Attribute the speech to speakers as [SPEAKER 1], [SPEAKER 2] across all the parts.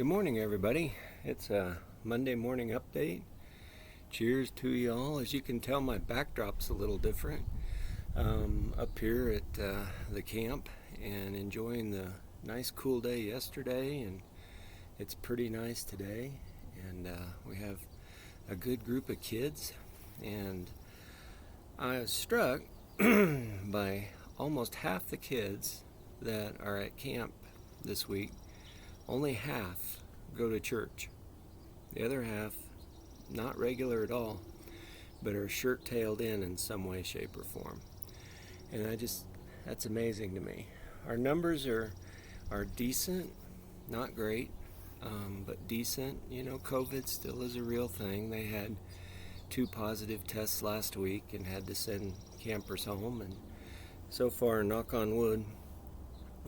[SPEAKER 1] Good morning, everybody. It's a Monday morning update. Cheers to y'all. As you can tell, my backdrop's a little different. Up here at the camp and enjoying the nice cool day yesterday, and it's pretty nice today. And we have a good group of kids, and I was struck by almost half the kids that are at camp this week. Only half go to church. The other half, not regular at all, but are shirt-tailed in some way, shape, or form. And that's amazing to me. Our numbers are decent, not great, but decent. You know, COVID still is a real thing. They had 2 positive tests last week and had to send campers home. And so far, knock on wood,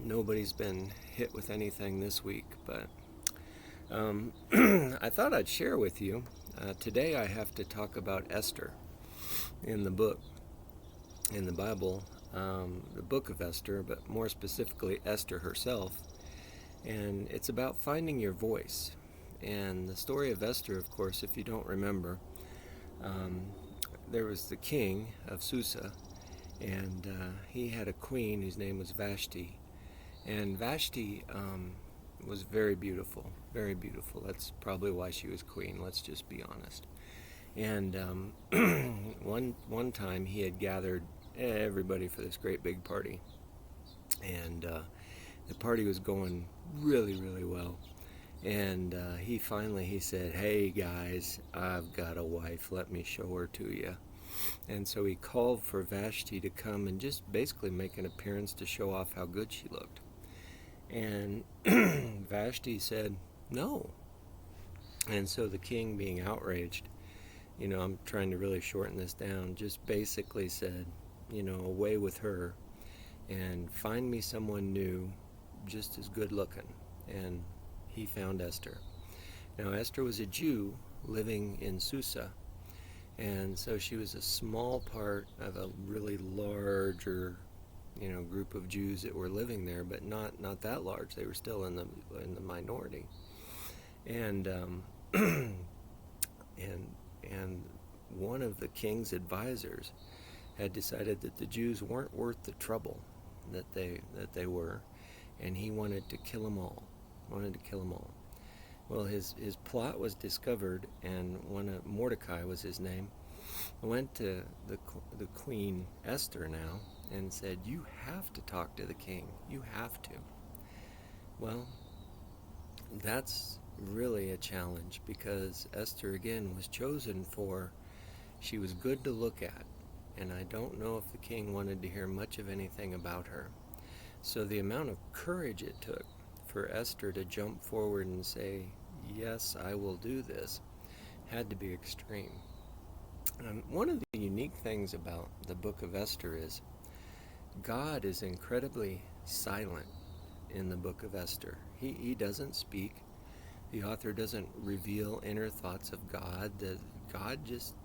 [SPEAKER 1] nobody's been hit with anything this week. But I thought I'd share with you. Today I have to talk about Esther in the Bible, the book of Esther, but more specifically Esther herself. And it's about finding your voice. And the story of Esther, of course, if you don't remember, there was the king of Susa, and he had a queen whose name was Vashti. And Vashti was very beautiful, very beautiful. That's probably why she was queen, let's just be honest. And one time he had gathered everybody for this great big party. And the party was going really, really well. And he said, "Hey guys, I've got a wife, let me show her to you." And so he called for Vashti to come and just basically make an appearance to show off how good she looked. And Vashti said, "No." And so the king, being outraged, I'm trying to really shorten this down, just basically said, away with her and find me someone new, just as good looking. And he found Esther. Now, Esther was a Jew living in Susa, and so she was a small part of a really larger group of Jews that were living there, but not that large. They were still in the minority. And and one of the king's advisors had decided that the Jews weren't worth the trouble that they were, and he wanted to kill them all. Well, his plot was discovered, and Mordecai was his name, went to the queen Esther now and said, "You have to talk to the king. You have to." Well, that's really a challenge, because Esther, again, was chosen she was good to look at, and I don't know if the king wanted to hear much of anything about her. So the amount of courage it took for Esther to jump forward and say, "Yes, I will do this," had to be extreme. One of the unique things about the book of Esther is God is incredibly silent in the book of Esther. He doesn't speak. The author doesn't reveal inner thoughts of God. God just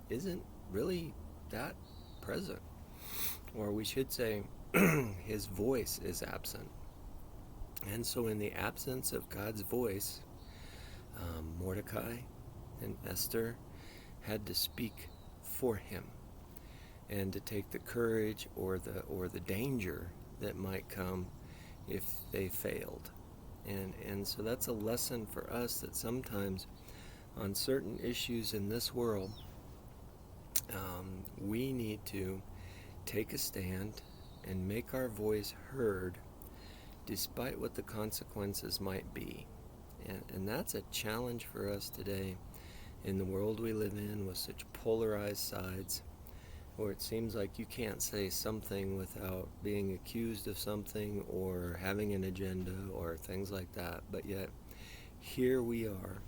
[SPEAKER 1] isn't really that present. Or we should say, his voice is absent. And so in the absence of God's voice, Mordecai and Esther had to speak for him, and to take the courage or the danger that might come if they failed. And so that's a lesson for us, that sometimes on certain issues in this world, we need to take a stand and make our voice heard despite what the consequences might be. And that's a challenge for us today in the world we live in, with such polarized sides, where it seems like you can't say something without being accused of something or having an agenda or things like that. But yet, here we are,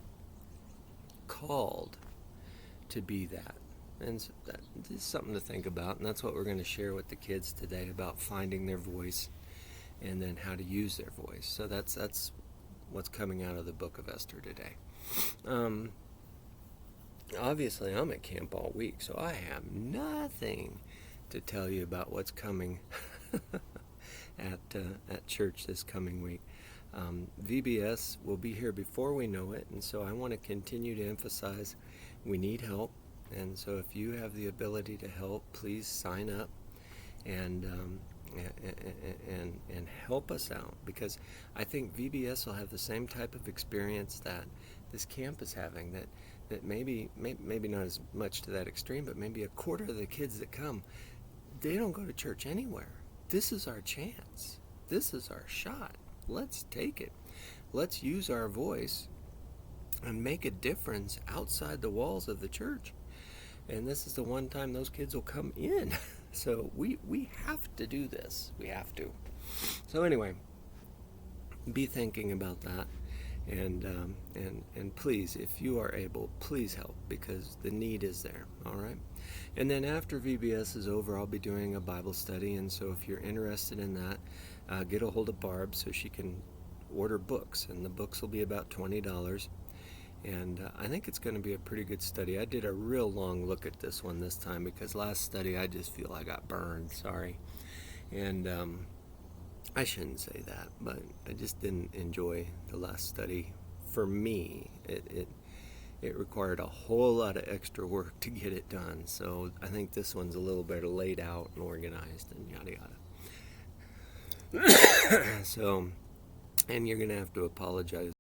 [SPEAKER 1] called to be that. And so that is something to think about, and that's what we're going to share with the kids today, about finding their voice and then how to use their voice. So that's what's coming out of the book of Esther today. Obviously, I'm at camp all week, so I have nothing to tell you about what's coming at church this coming week. VBS will be here before we know it, and so I want to continue to emphasize we need help. And so if you have the ability to help, please sign up and and help us out, because I think VBS will have the same type of experience that this camp is having. That maybe not as much to that extreme, but maybe a quarter of the kids that come, they don't go to church anywhere. This is our chance. This is our shot. Let's take it. Let's use our voice and make a difference outside the walls of the church. And this is the one time those kids will come in. So we have to do this. We have to. So anyway, be thinking about that. And please, if you are able, please help, because the need is there. All right. And then after VBS is over, I'll be doing a Bible study. And so if you're interested in that, get a hold of Barb so she can order books. And the books will be about $20. And I think it's going to be a pretty good study. I did a real long look at this one this time, because last study I just feel I got burned. Sorry. And I shouldn't say that, but I just didn't enjoy the last study. For me, it required a whole lot of extra work to get it done. So I think this one's a little better laid out and organized and yada yada. So, and you're going to have to apologize.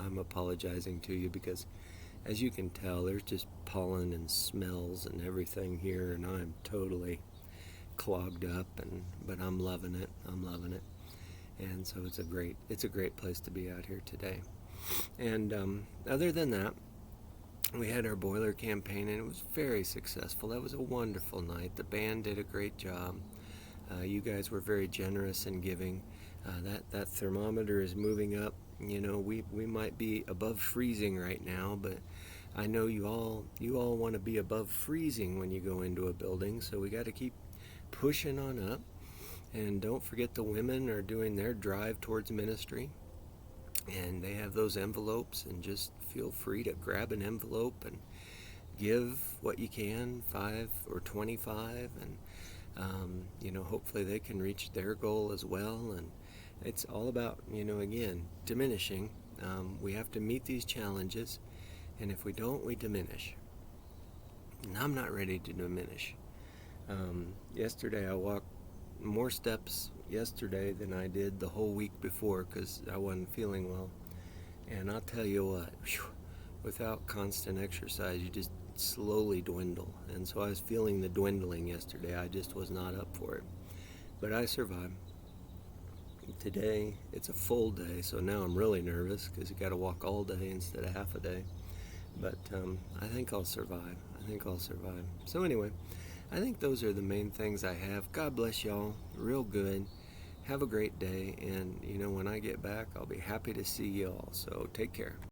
[SPEAKER 1] I'm apologizing to you, because as you can tell, there's just pollen and smells and everything here, and I'm totally clogged up, but I'm loving it. And so it's a great place to be out here today. And other than that, we had our boiler campaign, and it was very successful. That was a wonderful night. The band did a great job. You guys were very generous in giving. That thermometer is moving up. You know, we might be above freezing right now, but I know you all want to be above freezing when you go into a building, so we got to keep pushing on up. And don't forget, the women are doing their drive towards ministry, and they have those envelopes, and just feel free to grab an envelope and give what you can, 5 or 25, and hopefully they can reach their goal as well. And it's all about, again, diminishing. We have to meet these challenges, and if we don't, we diminish. And I'm not ready to diminish. Yesterday I walked more steps yesterday than I did the whole week before, because I wasn't feeling well. And I'll tell you what, without constant exercise, you just slowly dwindle. And so I was feeling the dwindling yesterday. I just was not up for it. But I survived. Today, it's a full day, so now I'm really nervous, because you got to walk all day instead of half a day. But I think I'll survive. So anyway, I think those are the main things I have. God bless y'all. Real good. Have a great day. And, when I get back, I'll be happy to see y'all. So take care.